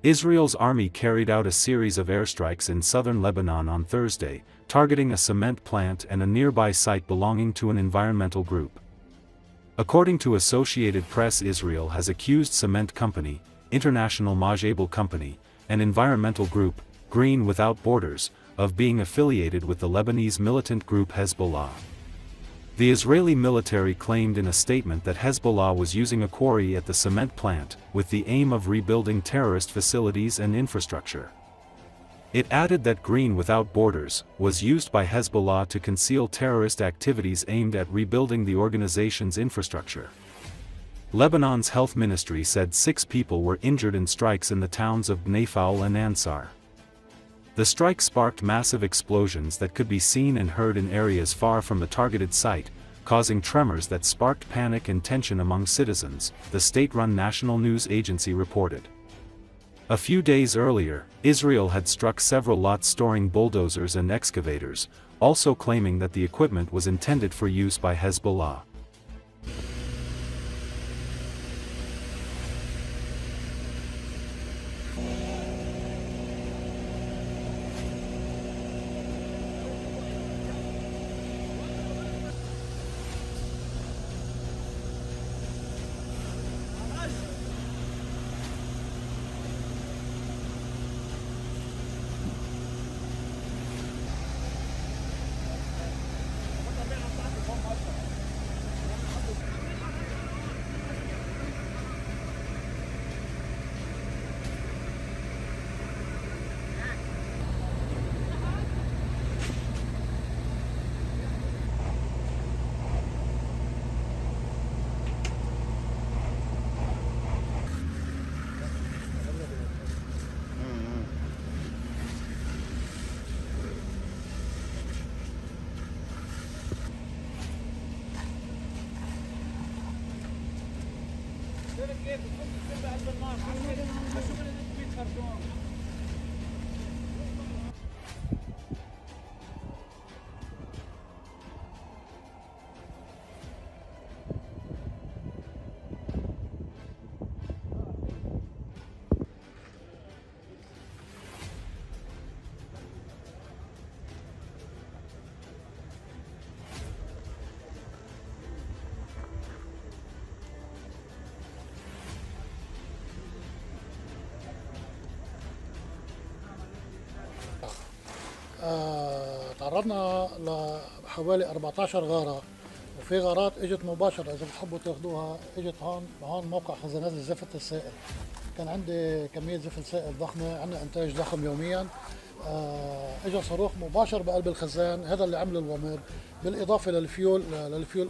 Israel's army carried out a series of airstrikes in southern Lebanon on Thursday, targeting a cement plant and a nearby site belonging to an environmental group. According to Associated Press, Israel has accused cement company, International Majable Company, and environmental group, Green Without Borders, of being affiliated with the Lebanese militant group Hezbollah. The Israeli military claimed in a statement that Hezbollah was using a quarry at the cement plant, with the aim of rebuilding terrorist facilities and infrastructure. It added that Green Without Borders was used by Hezbollah to conceal terrorist activities aimed at rebuilding the organization's infrastructure. Lebanon's health ministry said 6 people were injured in strikes in the towns of Bnaafoul and Ansar. The strike sparked massive explosions that could be seen and heard in areas far from the targeted site, causing tremors that sparked panic and tension among citizens, the state-run national news agency reported. A few days earlier, Israel had struck several lots storing bulldozers and excavators, also claiming that the equipment was intended for use by Hezbollah. تعرضنا لحوالي 14 غارة، وفي غارات اجت مباشرة اذا بتحبوا تاخذوها، اجت هون موقع خزانات الزفت السائل. كان عندي كمية زفت سائل ضخمة، عندنا انتاج ضخم يوميا. اجى صاروخ مباشر بقلب الخزان، هذا اللي عمل الومر، بالاضافة للفيول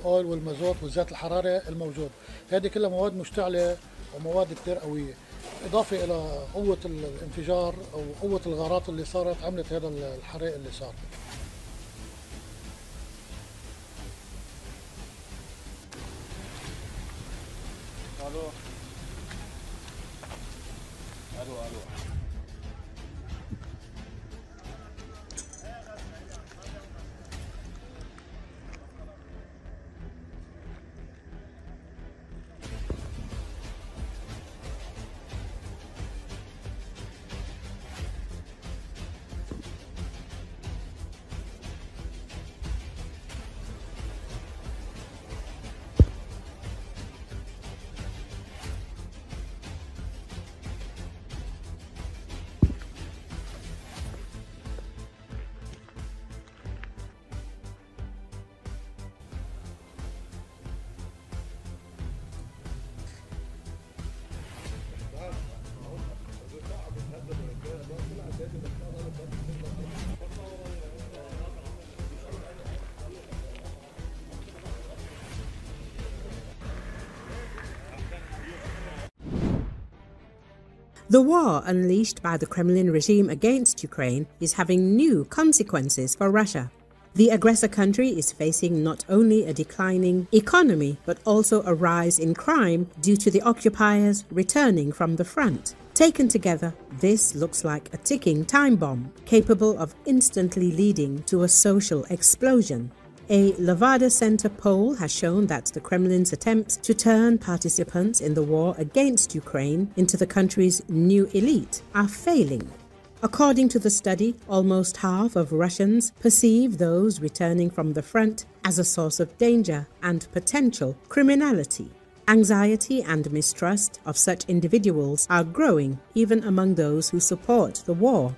اويل والمازوت والزيت الحراري الموجود. هذه كلها مواد مشتعلة ومواد كثير قوية، إضافة إلى قوة الانفجار أو قوة الغارات اللي صارت عملت هذا الحريق اللي صار. ألو ألو ألو The war unleashed by the Kremlin regime against Ukraine is having new consequences for Russia. The aggressor country is facing not only a declining economy, but also a rise in crime due to the occupiers returning from the front. Taken together, this looks like a ticking time bomb, capable of instantly leading to a social explosion. A Levada Center poll has shown that the Kremlin's attempts to turn participants in the war against Ukraine into the country's new elite are failing. According to the study, almost half of Russians perceive those returning from the front as a source of danger and potential criminality. Anxiety and mistrust of such individuals are growing even among those who support the war.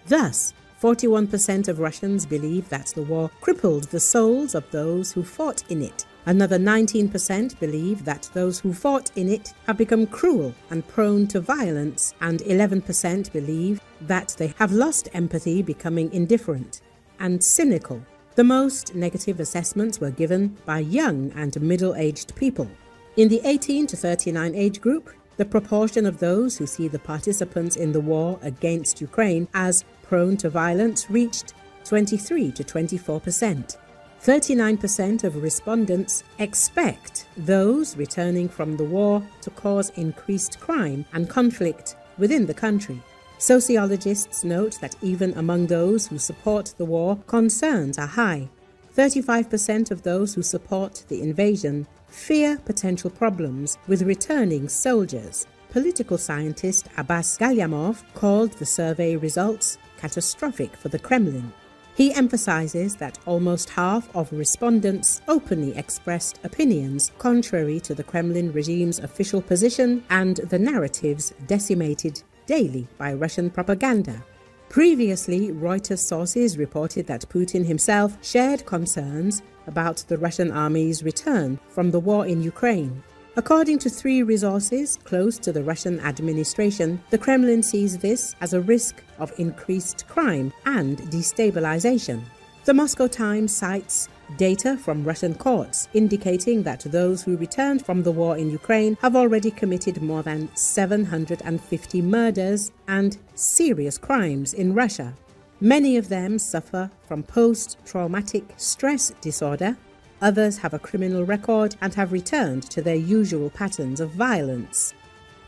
Thus, 41% of Russians believe that the war crippled the souls of those who fought in it. Another 19% believe that those who fought in it have become cruel and prone to violence, and 11% believe that they have lost empathy, becoming indifferent and cynical. The most negative assessments were given by young and middle-aged people. In the 18 to 39 age group, the proportion of those who see the participants in the war against Ukraine as prone to violence reached 23 to 24%. 39% of respondents expect those returning from the war to cause increased crime and conflict within the country. Sociologists note that even among those who support the war, concerns are high. 35% of those who support the invasion fear potential problems with returning soldiers. Political scientist Abbas Galyamov called the survey results catastrophic for the Kremlin. He emphasizes that almost half of respondents openly expressed opinions contrary to the Kremlin regime's official position and the narratives decimated daily by Russian propaganda. Previously, Reuters sources reported that Putin himself shared concerns about the Russian army's return from the war in Ukraine. According to three resources close to the Russian administration, the Kremlin sees this as a risk of increased crime and destabilization. The Moscow Times cites data from Russian courts indicating that those who returned from the war in Ukraine have already committed more than 750 murders and serious crimes in Russia. Many of them suffer from post-traumatic stress disorder. Others have a criminal record and have returned to their usual patterns of violence.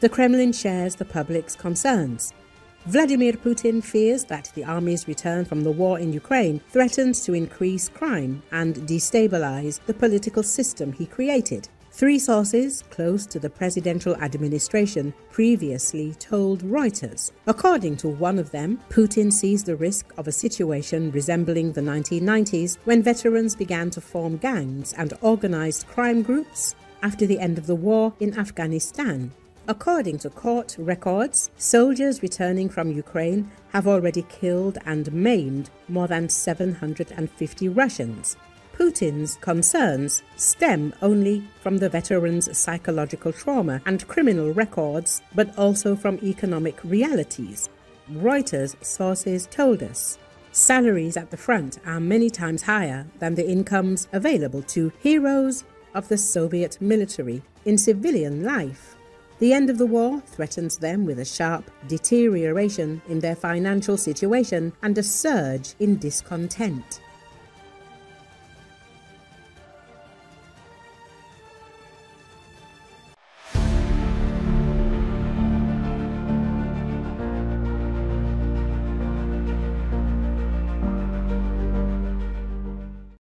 The Kremlin shares the public's concerns. Vladimir Putin fears that the army's return from the war in Ukraine threatens to increase crime and destabilize the political system he created. Three sources close to the presidential administration previously told Reuters. According to one of them, Putin sees the risk of a situation resembling the 1990s when veterans began to form gangs and organized crime groups after the end of the war in Afghanistan. According to court records, soldiers returning from Ukraine have already killed and maimed more than 750 Russians. Putin's concerns stem only from the veterans' psychological trauma and criminal records, but also from economic realities. Reuters sources told us salaries at the front are many times higher than the incomes available to heroes of the Soviet military in civilian life. The end of the war threatens them with a sharp deterioration in their financial situation and a surge in discontent.